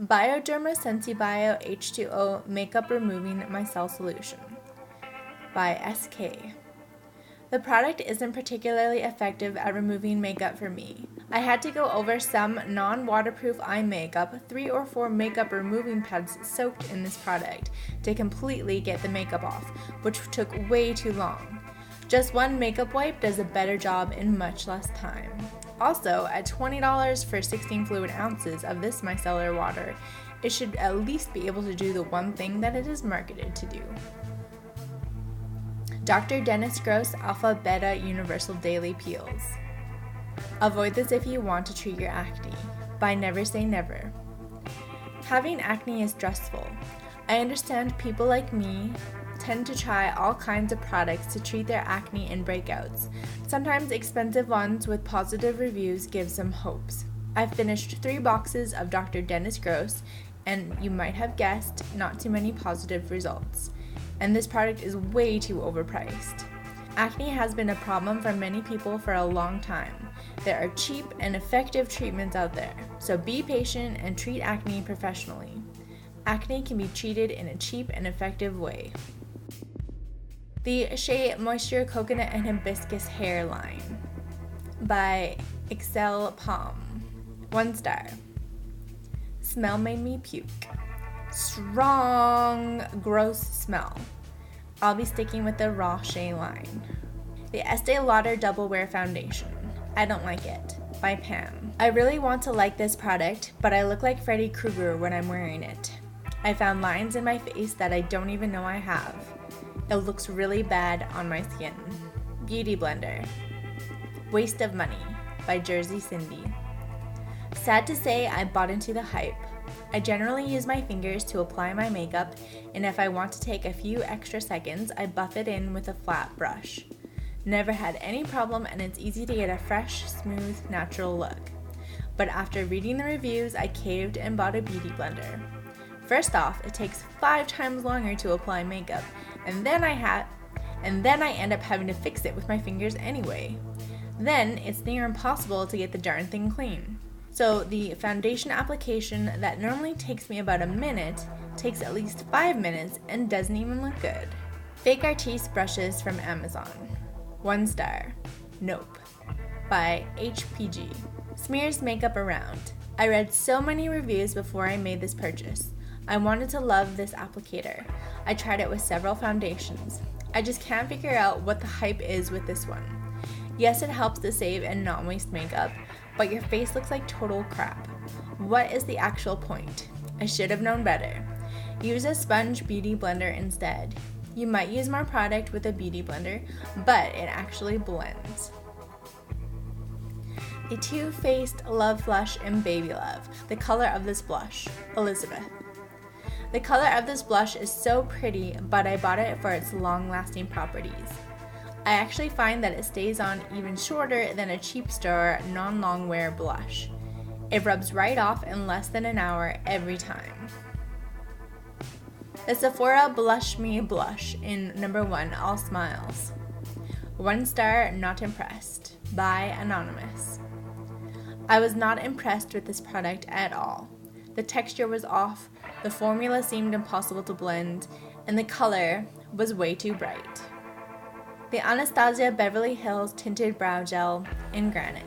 Bioderma Sensibio H2O Makeup Removing Micelle Solution by SK. The product isn't particularly effective at removing makeup for me. I had to go over some non-waterproof eye makeup, 3 or 4 makeup removing pads soaked in this product to completely get the makeup off, which took way too long. Just one makeup wipe does a better job in much less time. Also, at $20 for 16 fluid ounces of this micellar water, it should at least be able to do the one thing that it is marketed to do. Dr. Denis Gross Alpha Beta Universal Daily Peels. Avoid this if you want to treat your acne, by Never Say Never. Having acne is stressful. I understand people like me tend to try all kinds of products to treat their acne and breakouts. Sometimes expensive ones with positive reviews give some hopes. I've finished 3 boxes of Dr. Denis Gross, and you might have guessed, not too many positive results. And this product is way too overpriced. Acne has been a problem for many people for a long time. There are cheap and effective treatments out there, so be patient and treat acne professionally. Acne can be treated in a cheap and effective way. The Shea Moisture Coconut and Hibiscus Hair Line by Excel Palm. 1 star. Smell made me puke. Strong, gross smell. I'll be sticking with the raw Shea line. The Estee Lauder Double Wear Foundation. I don't like it. By Pam. I really want to like this product, but I look like Freddy Krueger when I'm wearing it. I found lines in my face that I don't even know I have. It looks really bad on my skin. Beauty Blender. Waste of Money by Jersey Cindy. Sad to say, I bought into the hype. I generally use my fingers to apply my makeup, and if I want to take a few extra seconds, I buff it in with a flat brush. Never had any problem, and it's easy to get a fresh, smooth, natural look. But after reading the reviews, I caved and bought a beauty blender. First off, it takes 5 times longer to apply makeup, and then I end up having to fix it with my fingers anyway. Then it's near impossible to get the darn thing clean. So the foundation application that normally takes me about a minute takes at least 5 minutes and doesn't even look good. Fake Artiste brushes from Amazon. 1 star. Nope. By HPG. Smears makeup around. I read so many reviews before I made this purchase. I wanted to love this applicator. I tried it with several foundations. I just can't figure out what the hype is with this one. Yes, it helps to save and not waste makeup, but your face looks like total crap. What is the actual point? I should have known better. Use a sponge beauty blender instead. You might use more product with a beauty blender, but it actually blends. The Too Faced Love Flush in Baby Love. The color of this blush. Elizabeth. The color of this blush is so pretty, but I bought it for its long-lasting properties. I actually find that it stays on even shorter than a cheap store non-long wear blush. It rubs right off in less than an hour every time. The Sephora Blush Me Blush in number 1 All Smiles. 1 star, not impressed. By Anonymous. I was not impressed with this product at all. The texture was off, the formula seemed impossible to blend, and the color was way too bright. The Anastasia Beverly Hills Tinted Brow Gel in Granite.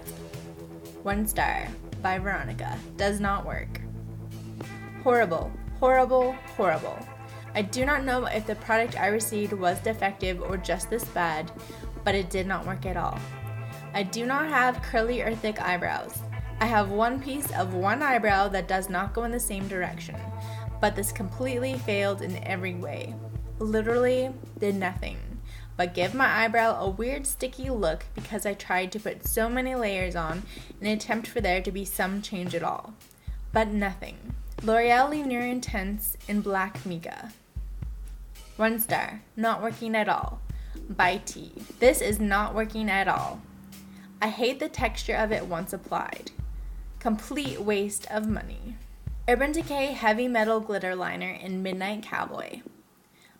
1 star. By Veronica. Does not work. Horrible, horrible, horrible. I do not know if the product I received was defective or just this bad, but it did not work at all. I do not have curly or thick eyebrows. I have one piece of one eyebrow that does not go in the same direction, but this completely failed in every way. Literally did nothing but give my eyebrow a weird sticky look because I tried to put so many layers on in an attempt for there to be some change at all. But nothing. L'Oreal Lumiere Intense in Black Mica. 1 star. Not working at all. By T. This is not working at all. I hate the texture of it once applied. Complete waste of money. Urban Decay Heavy Metal Glitter Liner in Midnight Cowboy.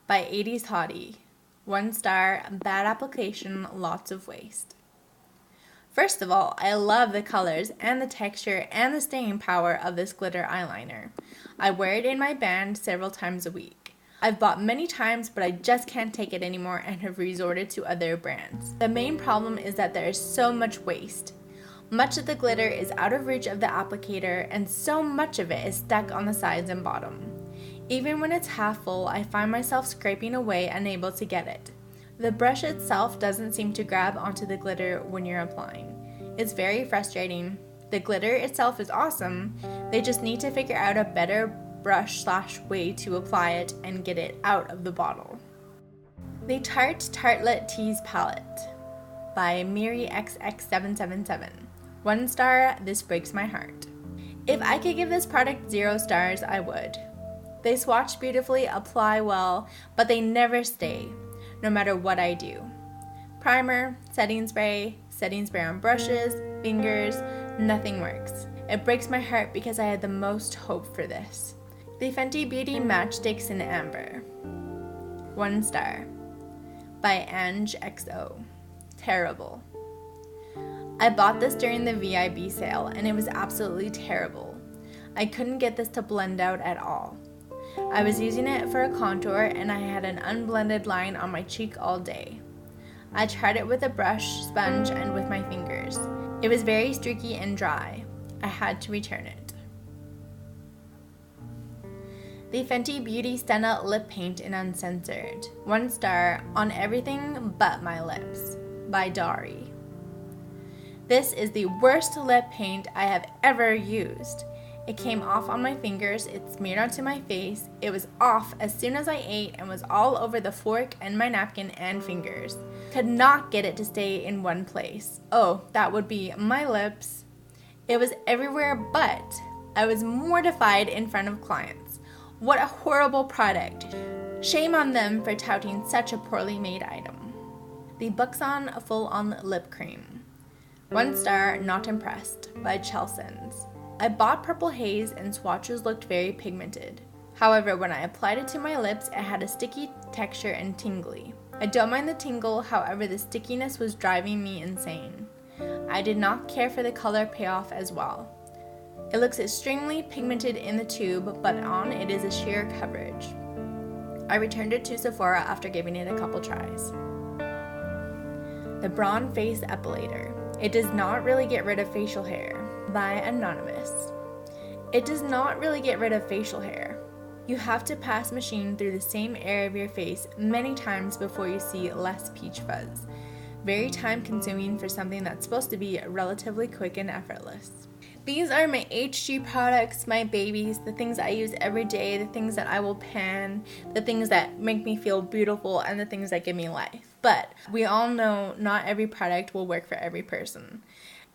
By 80s Hottie. 1 star. Bad application, lots of waste. First of all, I love the colors and the texture and the staying power of this glitter eyeliner. I wear it in my band several times a week. I've bought many times, but I just can't take it anymore and have resorted to other brands. The main problem is that there is so much waste. Much of the glitter is out of reach of the applicator, and so much of it is stuck on the sides and bottom. Even when it's half full, I find myself scraping away, unable to get it. The brush itself doesn't seem to grab onto the glitter when you're applying. It's very frustrating. The glitter itself is awesome, they just need to figure out a better brush/way to apply it and get it out of the bottle. The Tarte Tartlet Tease Palette by Miri XX777. 1 star, this breaks my heart. If I could give this product 0 stars, I would. They swatch beautifully, apply well, but they never stay, no matter what I do. Primer, setting spray on brushes, fingers, nothing works. It breaks my heart because I had the most hope for this. The Fenty Beauty Matchsticks in Amber. 1 star. By Ange XO. Terrible. I bought this during the VIB sale and it was absolutely terrible. I couldn't get this to blend out at all. I was using it for a contour and I had an unblended line on my cheek all day. I tried it with a brush, sponge, and with my fingers. It was very streaky and dry. I had to return it. The Fenty Beauty Stunna Lip Paint in Uncensored. 1 star, on everything but my lips. By Dari. This is the worst lip paint I have ever used. It came off on my fingers, it smeared onto my face, it was off as soon as I ate and was all over the fork and my napkin and fingers. Could not get it to stay in one place. Oh, that would be my lips. It was everywhere, but I was mortified in front of clients. What a horrible product. Shame on them for touting such a poorly made item. The Buxom Full On Lip Cream. 1 star, not impressed, by Chelsons. I bought Purple Haze and swatches looked very pigmented. However, when I applied it to my lips, it had a sticky texture and tingly. I don't mind the tingle, however the stickiness was driving me insane. I did not care for the color payoff as well. It looks extremely pigmented in the tube, but on it is a sheer coverage. I returned it to Sephora after giving it a couple tries. The Braun Face Epilator. It does not really get rid of facial hair. By Anonymous. It does not really get rid of facial hair. You have to pass machine through the same area of your face many times before you see less peach fuzz. Very time consuming for something that's supposed to be relatively quick and effortless. These are my HG products, my babies, the things I use every day, the things that I will pan, the things that make me feel beautiful, and the things that give me life. But we all know not every product will work for every person.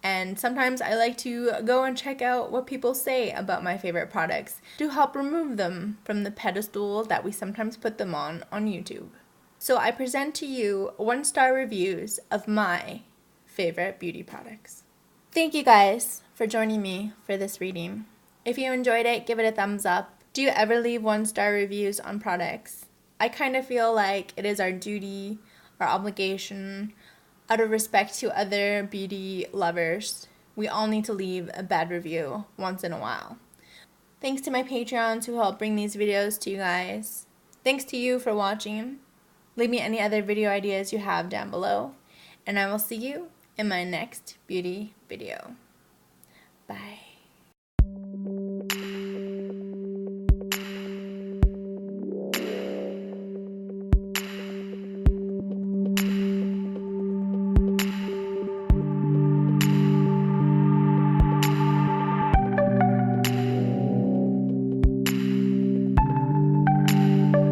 And sometimes I like to go and check out what people say about my favorite products to help remove them from the pedestal that we sometimes put them on YouTube. So I present to you 1 star reviews of my favorite beauty products. Thank you guys for joining me for this reading. If you enjoyed it, give it a thumbs up. Do you ever leave 1 star reviews on products? I kind of feel like it is our duty, our obligation, out of respect to other beauty lovers. We all need to leave a bad review once in a while. Thanks to my Patreons who help bring these videos to you guys. Thanks to you for watching. Leave me any other video ideas you have down below. And I will see you in my next beauty video. Bye.